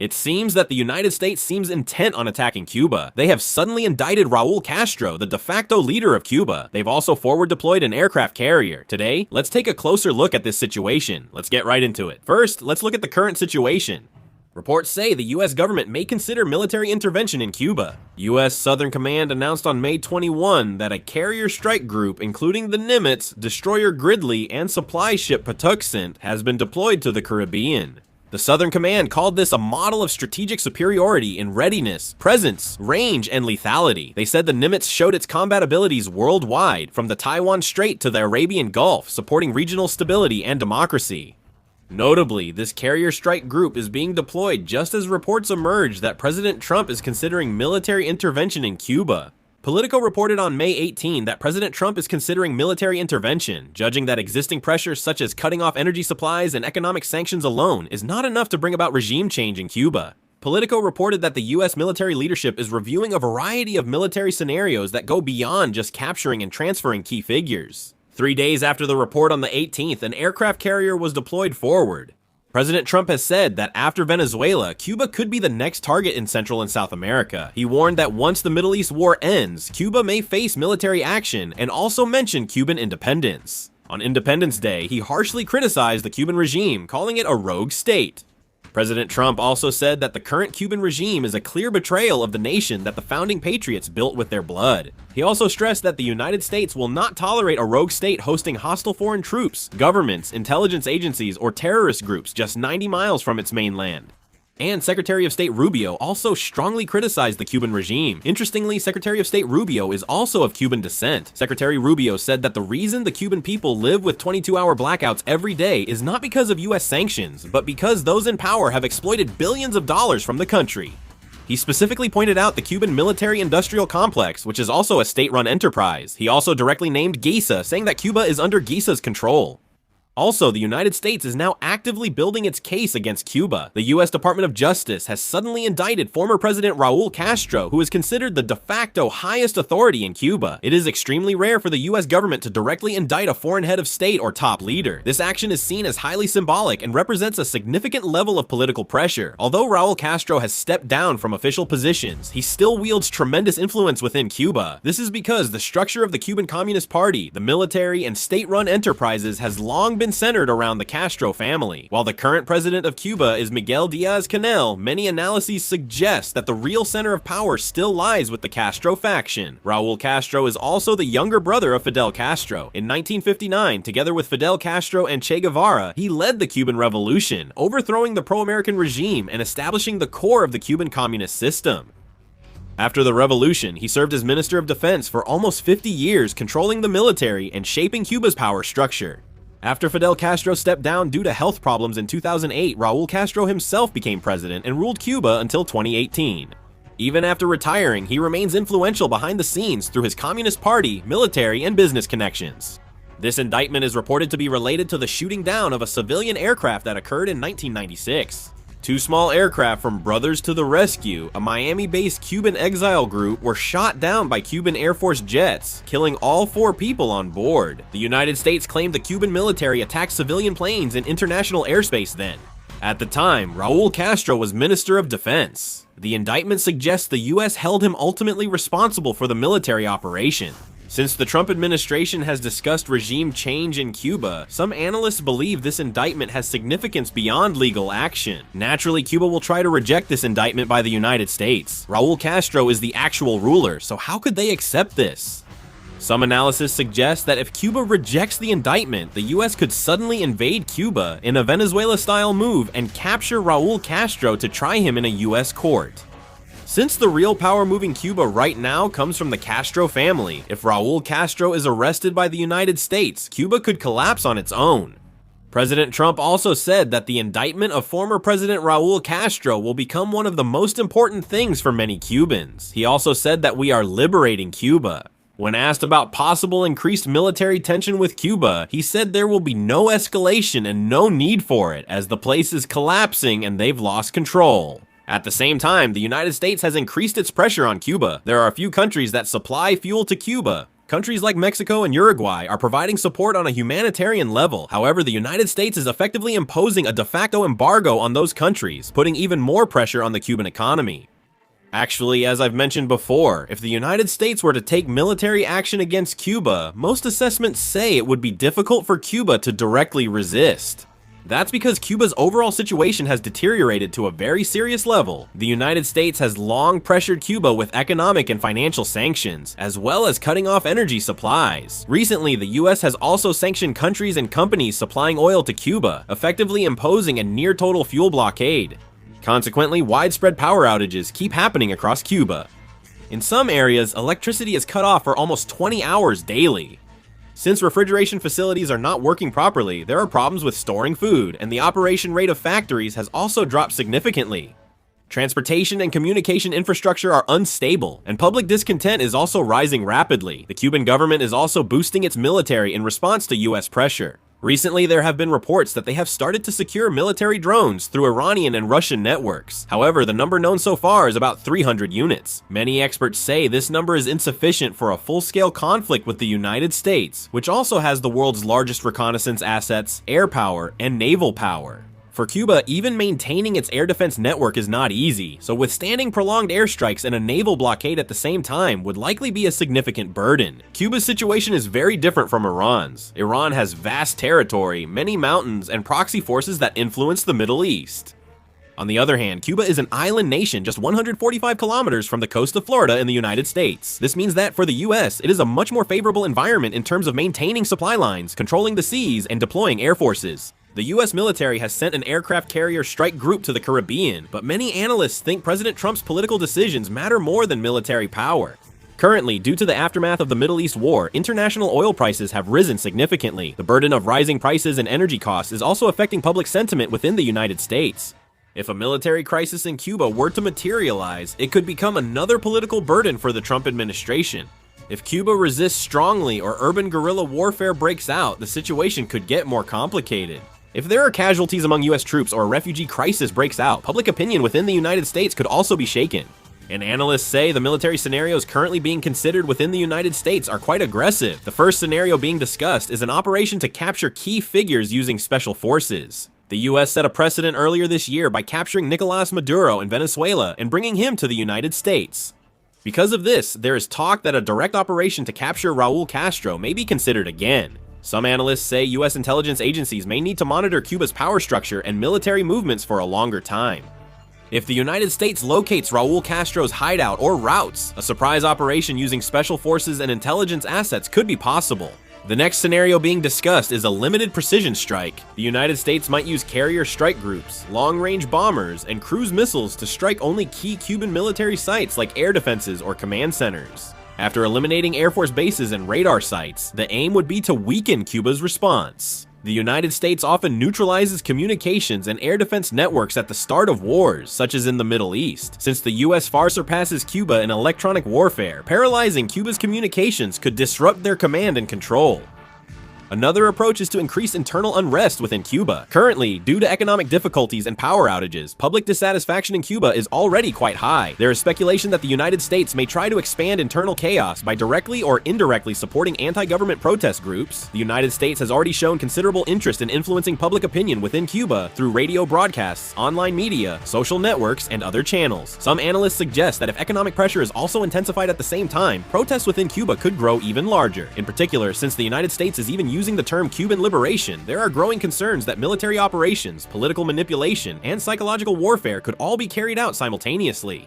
It seems that the United States seems intent on attacking Cuba. They have suddenly indicted Raul Castro, the de facto leader of Cuba. They've also forward deployed an aircraft carrier. Today, let's take a closer look at this situation. Let's get right into it. First, let's look at the current situation. Reports say the U.S. government may consider military intervention in Cuba. U.S. Southern Command announced on May 21 that a carrier strike group, including the Nimitz, destroyer Gridley, and supply ship Patuxent, has been deployed to the Caribbean. The Southern Command called this a model of strategic superiority in readiness, presence, range, and lethality. They said the Nimitz showed its combat abilities worldwide, from the Taiwan Strait to the Arabian Gulf, supporting regional stability and democracy. Notably, this carrier strike group is being deployed just as reports emerge that President Trump is considering military intervention in Cuba. Politico reported on May 18 that President Trump is considering military intervention, judging that existing pressures such as cutting off energy supplies and economic sanctions alone is not enough to bring about regime change in Cuba. Politico reported that the U.S. military leadership is reviewing a variety of military scenarios that go beyond just capturing and transferring key figures. 3 days after the report on the 18th, an aircraft carrier was deployed forward. President Trump has said that after Venezuela, Cuba could be the next target in Central and South America. He warned that once the Middle East war ends, Cuba may face military action, and also mentioned Cuban independence. On Independence Day, he harshly criticized the Cuban regime, calling it a rogue state. President Trump also said that the current Cuban regime is a clear betrayal of the nation that the founding patriots built with their blood. He also stressed that the United States will not tolerate a rogue state hosting hostile foreign troops, governments, intelligence agencies, or terrorist groups just 90 miles from its mainland. And Secretary of State Rubio also strongly criticized the Cuban regime. Interestingly, Secretary of State Rubio is also of Cuban descent. Secretary Rubio said that the reason the Cuban people live with 22-hour blackouts every day is not because of US sanctions, but because those in power have exploited billions of dollars from the country. He specifically pointed out the Cuban military-industrial complex, which is also a state-run enterprise. He also directly named Giza, saying that Cuba is under Giza's control. Also, the United States is now actively building its case against Cuba. The U.S. Department of Justice has suddenly indicted former President Raul Castro, who is considered the de facto highest authority in Cuba. It is extremely rare for the U.S. government to directly indict a foreign head of state or top leader. This action is seen as highly symbolic and represents a significant level of political pressure. Although Raul Castro has stepped down from official positions, he still wields tremendous influence within Cuba. This is because the structure of the Cuban Communist Party, the military, and state-run enterprises has long been centered around the Castro family. While the current president of Cuba is Miguel Diaz-Canel, many analyses suggest that the real center of power still lies with the Castro faction. Raul Castro is also the younger brother of Fidel Castro. In 1959, together with Fidel Castro and Che Guevara, he led the Cuban Revolution, overthrowing the pro-American regime and establishing the core of the Cuban communist system. After the revolution, he served as Minister of Defense for almost 50 years, controlling the military and shaping Cuba's power structure. After Fidel Castro stepped down due to health problems in 2008, Raul Castro himself became president and ruled Cuba until 2018. Even after retiring, he remains influential behind the scenes through his Communist Party, military, and business connections. This indictment is reported to be related to the shooting down of a civilian aircraft that occurred in 1996. Two small aircraft from Brothers to the Rescue, a Miami-based Cuban exile group, were shot down by Cuban Air Force jets, killing all 4 people on board. The United States claimed the Cuban military attacked civilian planes in international airspace then. At the time, Raul Castro was Minister of Defense. The indictment suggests the U.S. held him ultimately responsible for the military operation. Since the Trump administration has discussed regime change in Cuba, some analysts believe this indictment has significance beyond legal action. Naturally, Cuba will try to reject this indictment by the United States. Raul Castro is the actual ruler, so how could they accept this? Some analysis suggests that if Cuba rejects the indictment, the US could suddenly invade Cuba in a Venezuela-style move and capture Raul Castro to try him in a US court. Since the real power moving Cuba right now comes from the Castro family, if Raul Castro is arrested by the United States, Cuba could collapse on its own. President Trump also said that the indictment of former President Raul Castro will become one of the most important things for many Cubans. He also said that we are liberating Cuba. When asked about possible increased military tension with Cuba, he said there will be no escalation and no need for it, as the place is collapsing and they've lost control. At the same time, the United States has increased its pressure on Cuba. There are a few countries that supply fuel to Cuba. Countries like Mexico and Uruguay are providing support on a humanitarian level. However, the United States is effectively imposing a de facto embargo on those countries, putting even more pressure on the Cuban economy. Actually, as I've mentioned before, if the United States were to take military action against Cuba, most assessments say it would be difficult for Cuba to directly resist. That's because Cuba's overall situation has deteriorated to a very serious level. The United States has long pressured Cuba with economic and financial sanctions, as well as cutting off energy supplies. Recently, the US has also sanctioned countries and companies supplying oil to Cuba, effectively imposing a near-total fuel blockade. Consequently, widespread power outages keep happening across Cuba. In some areas, electricity is cut off for almost 20 hours daily. Since refrigeration facilities are not working properly, there are problems with storing food, and the operation rate of factories has also dropped significantly. Transportation and communication infrastructure are unstable, and public discontent is also rising rapidly. The Cuban government is also boosting its military in response to US pressure. Recently, there have been reports that they have started to secure military drones through Iranian and Russian networks. However, the number known so far is about 300 units. Many experts say this number is insufficient for a full-scale conflict with the United States, which also has the world's largest reconnaissance assets, air power, and naval power. For Cuba, even maintaining its air defense network is not easy, so withstanding prolonged airstrikes and a naval blockade at the same time would likely be a significant burden. Cuba's situation is very different from Iran's. Iran has vast territory, many mountains, and proxy forces that influence the Middle East. On the other hand, Cuba is an island nation just 145 kilometers from the coast of Florida in the United States. This means that for the US, it is a much more favorable environment in terms of maintaining supply lines, controlling the seas, and deploying air forces. The US military has sent an aircraft carrier strike group to the Caribbean, but many analysts think President Trump's political decisions matter more than military power. Currently, due to the aftermath of the Middle East war, international oil prices have risen significantly. The burden of rising prices and energy costs is also affecting public sentiment within the United States. If a military crisis in Cuba were to materialize, it could become another political burden for the Trump administration. If Cuba resists strongly or urban guerrilla warfare breaks out, the situation could get more complicated. If there are casualties among US troops or a refugee crisis breaks out, public opinion within the United States could also be shaken. And analysts say the military scenarios currently being considered within the United States are quite aggressive. The first scenario being discussed is an operation to capture key figures using special forces. The US set a precedent earlier this year by capturing Nicolás Maduro in Venezuela and bringing him to the United States. Because of this, there is talk that a direct operation to capture Raul Castro may be considered again. Some analysts say US intelligence agencies may need to monitor Cuba's power structure and military movements for a longer time. If the United States locates Raul Castro's hideout or routes, a surprise operation using special forces and intelligence assets could be possible. The next scenario being discussed is a limited precision strike. The United States might use carrier strike groups, long-range bombers, and cruise missiles to strike only key Cuban military sites like air defenses or command centers. After eliminating Air Force bases and radar sites, the aim would be to weaken Cuba's response. The United States often neutralizes communications and air defense networks at the start of wars, such as in the Middle East, since the US far surpasses Cuba in electronic warfare. Paralyzing Cuba's communications could disrupt their command and control. Another approach is to increase internal unrest within Cuba. Currently, due to economic difficulties and power outages, public dissatisfaction in Cuba is already quite high. There is speculation that the United States may try to expand internal chaos by directly or indirectly supporting anti-government protest groups. The United States has already shown considerable interest in influencing public opinion within Cuba through radio broadcasts, online media, social networks, and other channels. Some analysts suggest that if economic pressure is also intensified at the same time, protests within Cuba could grow even larger. In particular, since the United States is even using the term Cuban liberation, there are growing concerns that military operations, political manipulation, and psychological warfare could all be carried out simultaneously.